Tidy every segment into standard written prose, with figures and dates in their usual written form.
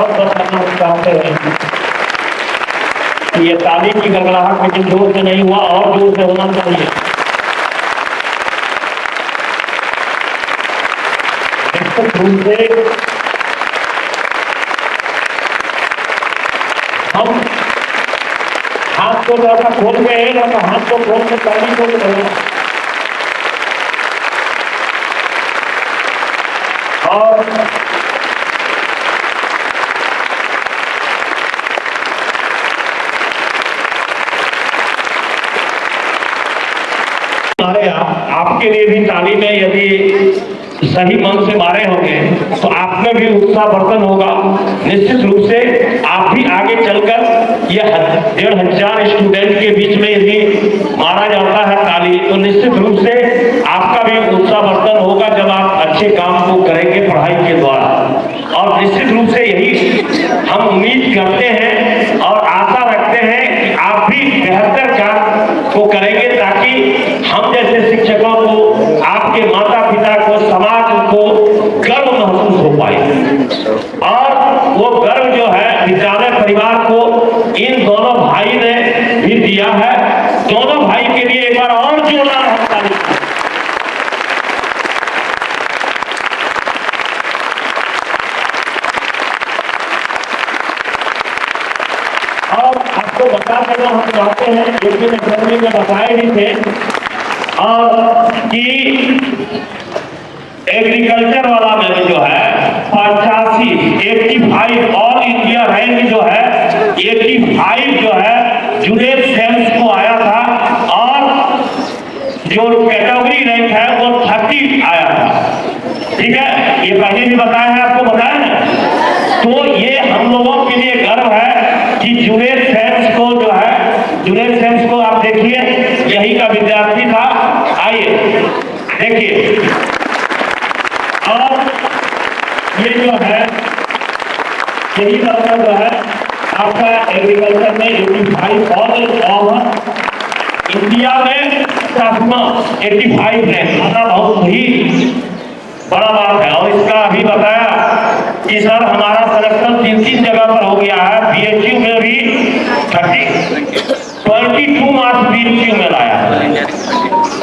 हम बताना चाहते हैं कि ये ताली की गड़गड़ाहट लेकिन जोर से नहीं हुआ, और जोर से होना चाहिए। निश्चित रूप से हम हाथ को ऐसा खोल के है ना, तो हाथ को खोल के ताली को करना, और आपके लिए भी ताली में यदि सही मन से मारे होंगे तो आप में भी उत्साह वर्धन होगा। निश्चित रूप से आप भी आगे चलकर यह 1500 स्टूडेंट के बीच में यदि मारा जाता है ताली, तो निश्चित रूप से आपका भी उत्साह वर्धन होगा जब आप अच्छे काम को करेंगे पढ़ाई के द्वारा। और निश्चित रूप से यही हम उम्मीद करते हैं और आशा रखते हैं कि आप भी बेहतर काम को करेंगे, ताकि हम जैसे शिक्षकों को, आपके माता पिता को, समाज को गर्व महसूस हो पाए। और वो गर्व जो है विद्यालय परिवार को इन दोनों भाई ने भी दिया है। दोनों भाई के लिए एक बार और जोरदार ताली। और आपको बता देना हम चाहते हैं, एक दिन असेंबली में बताए भी थे, और कि एग्रीकल्चर वाला में जो है 85 ऑल इंडिया रैंक जो है 85 जो है जुनेद सेल्स को आया था, और जो कैटेगरी रैंक है वो 30 आया था। ठीक है, ये पहले भी बताया है, आपको बताया ना। तो ये हम लोगों के लिए गर्व है कि जुनेद सेल्स को जो है, जुनेद सेल्स को आप देखिए, यही का विद्यार्थी था। आइए देखिए, और ये जो है यही लड़का जो है आपका एग्रीकल्चर में 85 और इंडिया में 85 रैंक आना बहुत ही बड़ा बात है। और इसका अभी बताया कि सर हमारा सिलेक्शन 3 जगह पर हो गया है। बीएचयू में भी 22 मार्क्स बीएचयू में लाया है,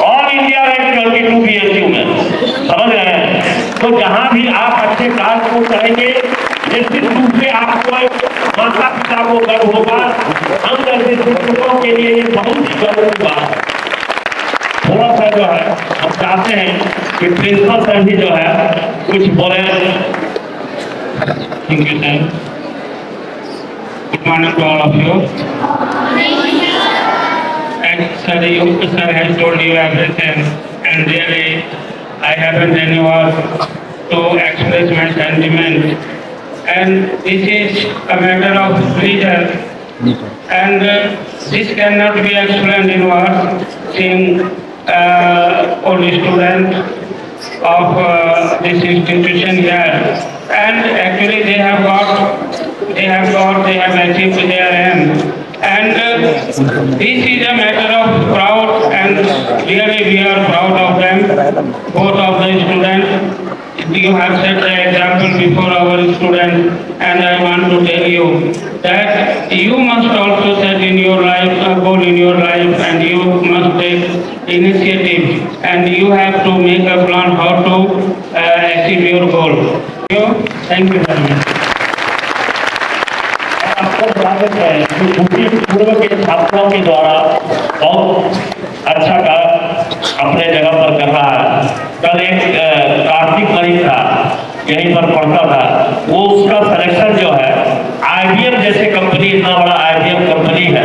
ऑल इंडिया रैंक 22 बीएचयू में, समझ रहे हैं। तो जहां भी आप अच्छे कार्य को करेंगे, निश्चित रूप से आपको माता पिता को गर्व होगा। हम जैसे शिक्षकों के लिए ये बहुत ही गर्व की बात है। थोड़ा सा जो है हम चाहते हैं कि प्रिंसिपल सर भी जो है कुछ बोले। Thank you sir. Good morning to all of you. Sir has told you everything, and really I haven't any word to express my sentiment. And this is a matter of pleasure, and this cannot be explained in words. Seeing only student of this institution here, and actually they have achieved their aim. And this is a matter of proud, and really we are proud of them, both of the students. You have set the example before our students, and I want to tell you that you must also set in your life a goal in your life, and you must take initiative, and you have to make a plan how to achieve your goal. Thank you very much. आपको बता देते हैं कि पूर्व के छात्रों के द्वारा बहुत अच्छा कार्य अपने जगह पर कर रहा है। कल एक कार्तिक मरीज था, यहीं पर पढ़ता था, वो उसका सिलेक्शन जो है IBM जैसे कंपनी, इतना बड़ा IBM कंपनी है,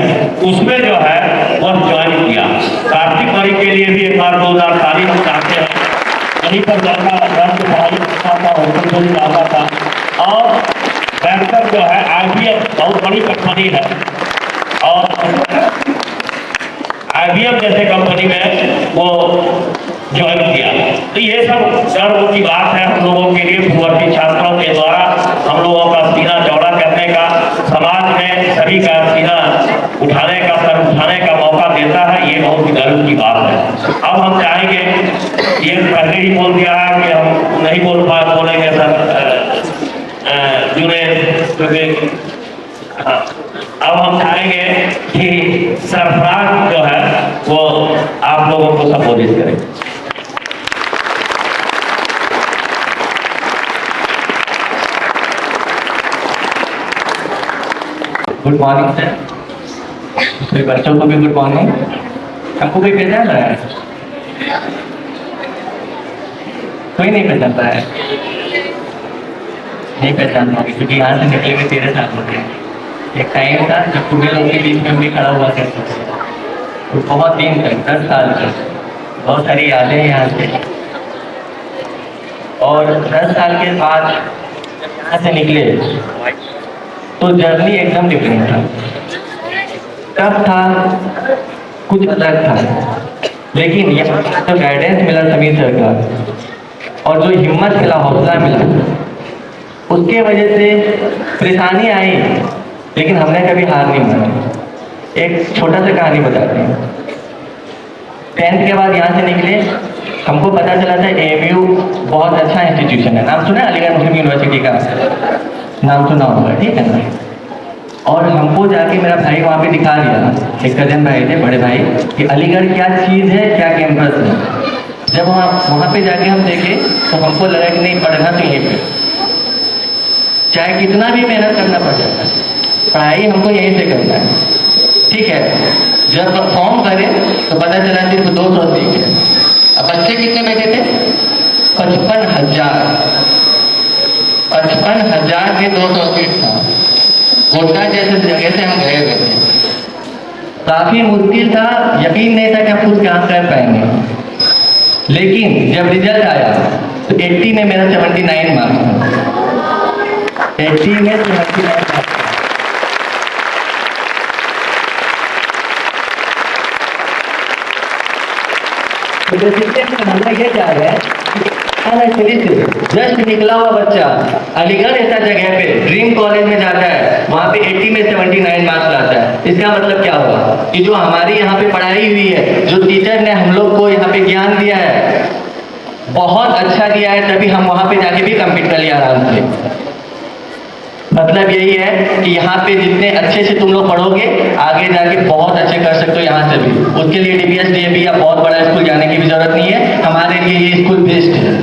उसमें जो है वह ज्वाइन किया। कार्तिक मरीज के लिए भी एक बार 2000 तारीख चाहते हैं। वहीं पर जाता पढ़ाई करता था, होटल जाता था, और बैंकर जो है IBM बहुत बड़ी कंपनी है, और IBM जैसे कंपनी में वो ज्वाइन किया। तो ये सब गर्व की बात है हम लोगों के लिए। पूर्ववर्ती छात्रों के द्वारा हम लोगों का सीना चौड़ा करने का, समाज में सभी का सीना उठाने का, सर उठाने का मौका देता है, ये बहुत गर्व की बात है। अब हम चाहेंगे, ये पहले ही बोल दिया है कि हम नहीं बोलेंगे सर जुनैद, अब हम चाहेंगे कि सरफराज जो है वो आप लोगों को संबोधित करें। गुड मॉर्निंग सर, मेरे बच्चों को भी गुड मॉर्निंग। हमको कोई पहचान रहा है? कोई नहीं पहचानता है, नहीं पहचान पाओगे क्योंकि यहाँ से निकले हुए 13 साल हो गए। एक टाइम था जब तुम्हें लोग के बीच में भी खड़ा हुआ करता था, तो बहुत दिन तक 10 साल तक बहुत सारी यादें हैं यहाँ से। और 10 साल के बाद यहाँ से निकले तो जर्नी एकदम डिफरेंट था। तब था कुछ अलग था, लेकिन यहाँ जो गाइडेंस मिला समीर सर का और जो हिम्मत मिला, हौसला मिला, उसके वजह से परेशानी आई लेकिन हमने कभी हार नहीं मानी। एक छोटा सा कहानी बताते हैं। 10th के बाद यहाँ से निकले, हमको पता चला था AMU बहुत अच्छा इंस्टीट्यूशन है। नाम सुना है? अलीगढ़ मुस्लिम यूनिवर्सिटी का नाम सुना होगा, ठीक है ना? और हमको जाके मेरा भाई वहाँ पे दिखा दिया, एक कजन भाई थे, बड़े भाई, कि अलीगढ़ क्या चीज़ है, क्या कैंपस है। जब वहाँ पे जाके हम देखे तो हमको लगा कि नहीं, पढ़ना तो यहीं पे, चाहे कितना भी मेहनत करना पड़ जाता है, पढ़ाई हमको यहीं से करना है, ठीक है। जब फॉर्म भरे तो पता चला सिर्फ 200 सीट है। अब बच्चे कितने बैठे थे? 55,000। 55,000 में 200 सीट था। गोड्डा जैसे जगह से हम गए हुए थे, काफी मुश्किल था, यकीन नहीं था कि हम कुछ काम कर पाएंगे। लेकिन जब रिजल्ट आया तो 80 में मेरा 79 मार्क्स था। 80 में 79 मार्क्स। जस्ट निकला हुआ बच्चा अलीगढ़ ऐसा जगह पे ड्रीम कॉलेज में जाता है, वहाँ पे 80 में 79 मार्क्स लाता है। इसका मतलब क्या हुआ कि जो हमारी यहाँ पे पढ़ाई हुई है, जो टीचर ने हम लोग को यहाँ पे ज्ञान दिया है, बहुत अच्छा दिया है, तभी हम वहाँ पे जाके भी कम्पीट कर लिया आराम से। मतलब यही है कि यहाँ पे जितने अच्छे से तुम लोग पढ़ोगे, आगे जाके बहुत अच्छे कर सकते हो यहाँ से भी। उसके लिए DBS DAV या बहुत बड़ा स्कूल जाने की भी जरूरत नहीं है, हमारे लिए ये स्कूल बेस्ट है।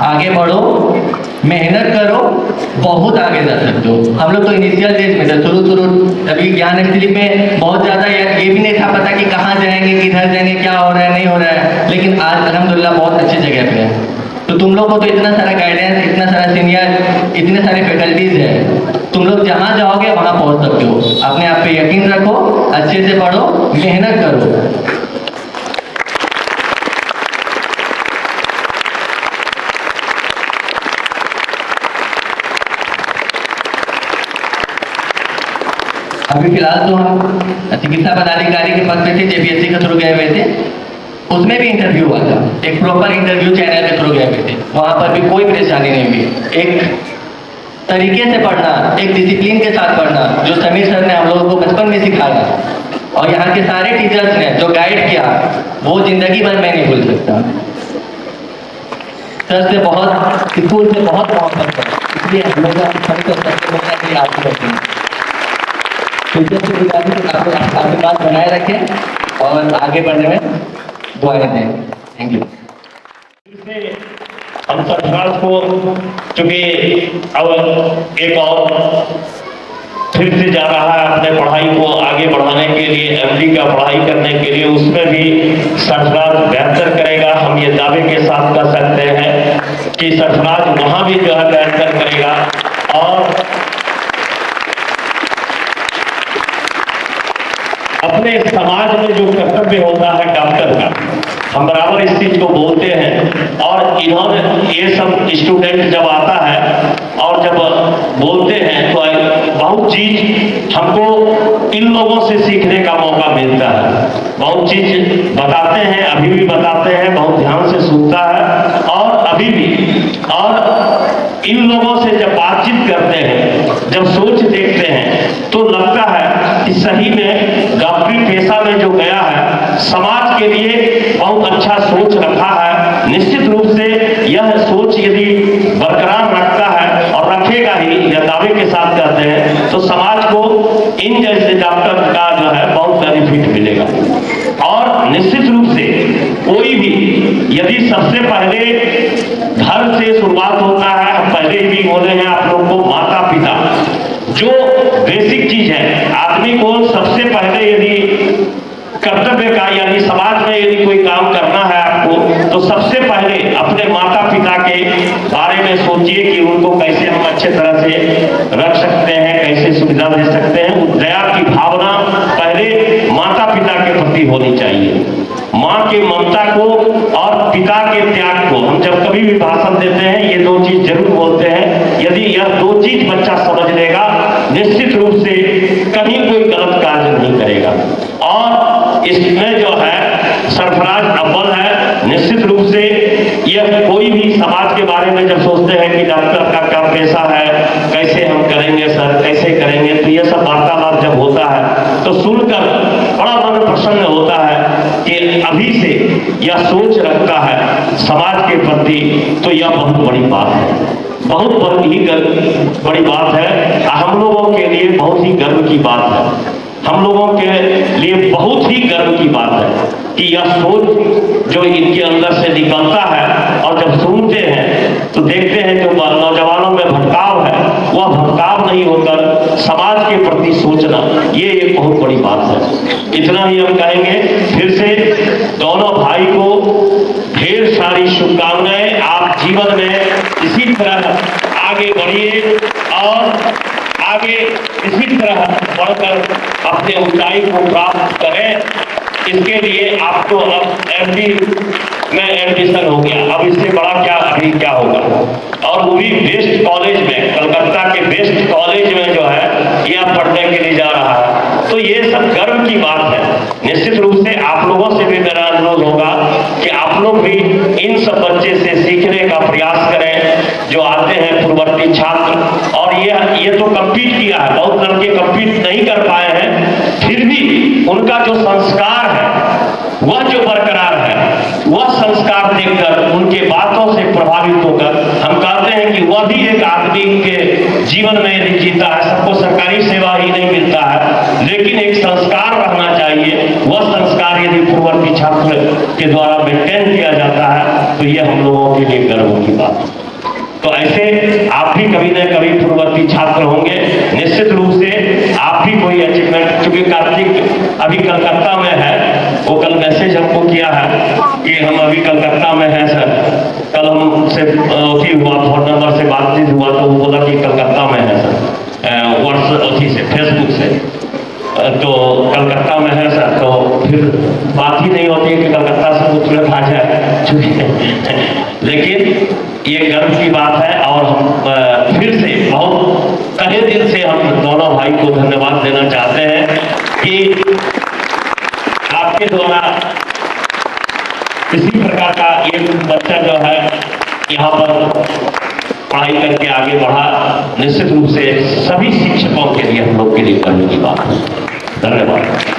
आगे बढ़ो, मेहनत करो, बहुत आगे जा सकते हो। हम लोग तो इनिशियल डेज में थे, शुरू अभी ज्ञान स्ट्रीम में बहुत ज़्यादा ये भी नहीं था पता कि कहाँ जाएंगे, किधर जाएंगे, क्या हो रहा है, नहीं हो रहा है। लेकिन आज अल्हम्दुलिल्लाह बहुत अच्छी जगह पे है। तो तुम लोग को तो इतना सारा गाइडेंस, इतना सारा सीनियर, इतने सारे फैकल्टीज है, तुम लोग जहाँ जाओगे वहाँ पहुँच सकते हो। अपने आप पे यकीन रखो, अच्छे से पढ़ो, मेहनत करो। अभी फिलहाल तो हम चिकित्सा पदाधिकारी के पद पे थे, JPSC के थ्रू गए हुए थे। उसमें भी इंटरव्यू हुआ था, एक प्रॉपर इंटरव्यू चैनल के थ्रू गए हुए थे। वहाँ पर भी कोई परेशानी नहीं हुई। एक तरीके से पढ़ना, एक डिसिप्लिन के साथ पढ़ना, जो समीर सर ने हम लोगों को बचपन में सिखाया, और यहाँ के सारे टीचर्स ने जो गाइड किया, वो जिंदगी भर मैं नहीं भूल सकता। सर से बहुत, स्कूल से बहुत मोहब्बत है, इसलिए हम लोग आपको करते हैं। टीचर से आशीर्वाद बनाए रखें और आगे बढ़ने में दुआएं दें। Thank you. हम सरफराज को चूंकि अब एक और फिर से जा रहा है अपने पढ़ाई को आगे बढ़ाने के लिए, MD का पढ़ाई करने के लिए, उसमें भी सरफराज बेहतर करेगा। हम ये दावे के साथ कर सकते हैं कि सरफराज वहाँ भी जो है बेहतर करेगा। और अपने समाज में जो कर्तव्य होता है डॉक्टर का, हम बराबर इस चीज को बोलते हैं। और इन्होंने ये सब स्टूडेंट जब आता है और जब बोलते हैं तो बहुत चीज हमको इन लोगों से सीखने का मौका मिलता है। बहुत चीज बताते हैं, अभी भी बताते हैं, बहुत ध्यान से सुनता है और अभी भी। और इन लोगों से जब बातचीत करते हैं, जब सोच देखते हैं, तो लगता है कि सही में डॉक्टरी पेशा में जो गया है, समाज के लिए बहुत अच्छा सोच रखा है। निश्चित रूप से यह सोच यदि बरकरार रखता है और सबसे पहले घर से शुरुआत होता है। हम पहले भी बोले हैं आप लोग को, माता पिता जो बेसिक चीज है। आदमी को सबसे पहले यदि कर्तव्य का यानी समाज में यदि कोई काम करना है आपको, तो सबसे पहले अपने माता पिता के बारे में सोचिए कि उनको कैसे हम अच्छे तरह से रख सकते हैं, कैसे सुविधा दे सकते हैं। उस दया की भावना पहले माता पिता के प्रति होनी चाहिए। माँ के ममता को और पिता के त्याग को हम जब कभी भी भाषण देते हैं ये दो चीज जरूर बोलते हैं। यदि यह दो चीज बच्चा समझ लेगा, निश्चित रूप से कहीं कोई गलत कार्य नहीं करेगा। और इसमें जो है सरफराज अव्वल है। निश्चित रूप से यह कोई भी समाज के बारे में जब सोचते हैं कि डॉक्टर का क्या पेशा है, कैसे हम करेंगे सर, कैसे करेंगे, तो यह सब वार्तालाप जब होता है तो सुनकर बड़ा मन प्रसन्न होता है कि अभी से यह सोच रखता है समाज के प्रति, तो यह बहुत बड़ी बात है, बहुत बड़ी बात है। हम लोगों के लिए बहुत ही गर्व की बात है, हम लोगों के लिए बहुत ही गर्व की बात है कि यह सोच जो इनके अंदर से निकलता है और जब सुनते हैं तो देखते हैं जो नौजवानों में भटकाव है, वह भटकाव नहीं होकर समाज के प्रति सोचना, ये एक बहुत बड़ी बात है। इतना ही हम कहेंगे। फिर से दोनों भाई को ढेर सारी शुभकामनाएं। आप जीवन में इसी तरह आगे बढ़िए और आगे इसी तरह बढ़कर अपने ऊंचाई को प्राप्त करें। इसके लिए आपको अब एमडी में एडमिशन हो गया, अब इससे बड़ा क्या अभी क्या होगा, और वो भी बेस्ट कॉलेज में, कलकत्ता के बेस्ट कॉलेज में जो है यह पढ़ने के लिए जा रहा है। तो ये सब गर्व की बात है। निश्चित रूप से आप लोगों से भी मेरा अनुरोध होगा कि आप लोग भी इन सब बच्चे से सीखने का प्रयास करें जो आते हैं पूर्ववर्ती छात्र। और ये तो कंप्लीट किया है, बहुत लड़के कंप्लीट नहीं कर पाए हैं, फिर भी उनका जो संस्कार है वह जो बरकरार है, वह संस्कार देखकर उनके बातों से प्रभावित होकर हम कहते हैं कि वह भी एक आदमी के जीवन में यदि जीता है, सबको सरकारी सेवा ही नहीं मिलता है, लेकिन एक संस्कार रहना चाहिए। वह संस्कार यदि पूर्ववर्ती छात्र के द्वारा मेंटेन किया जाता है तो यह हम लोगों के लिए गर्व की बात है। तो ऐसे आप भी कभी न कभी पूर्ववर्ती छात्र होंगे, निश्चित रूप से आप भी कोई अचीवमेंट, क्योंकि कार्तिक अभी कलकत्ता में है, वो कल मैसेज हमको किया है कि हम अभी कलकत्ता में हैं सर। कल हमसे हुआ, फोन नंबर से बातचीत हुआ तो वो बोला कि कलकत्ता में है सर, व्हाट्सएप से फेसबुक से, तो कलकत्ता में है सर। तो फिर बात ही नहीं होती है कि कलकत्ता से वो तुरंत आ जाए लेकिन ये गर्व की बात है। और हम फिर से बहुत तहे दिल से हम दोनों भाई को धन्यवाद देना चाहते हैं कि आपके द्वारा इसी प्रकार का एक बच्चा जो है यहाँ पर पढ़ाई करके आगे बढ़ा। निश्चित रूप से सभी शिक्षकों के लिए हम लोग के लिए गर्व की बात है। धन्यवाद।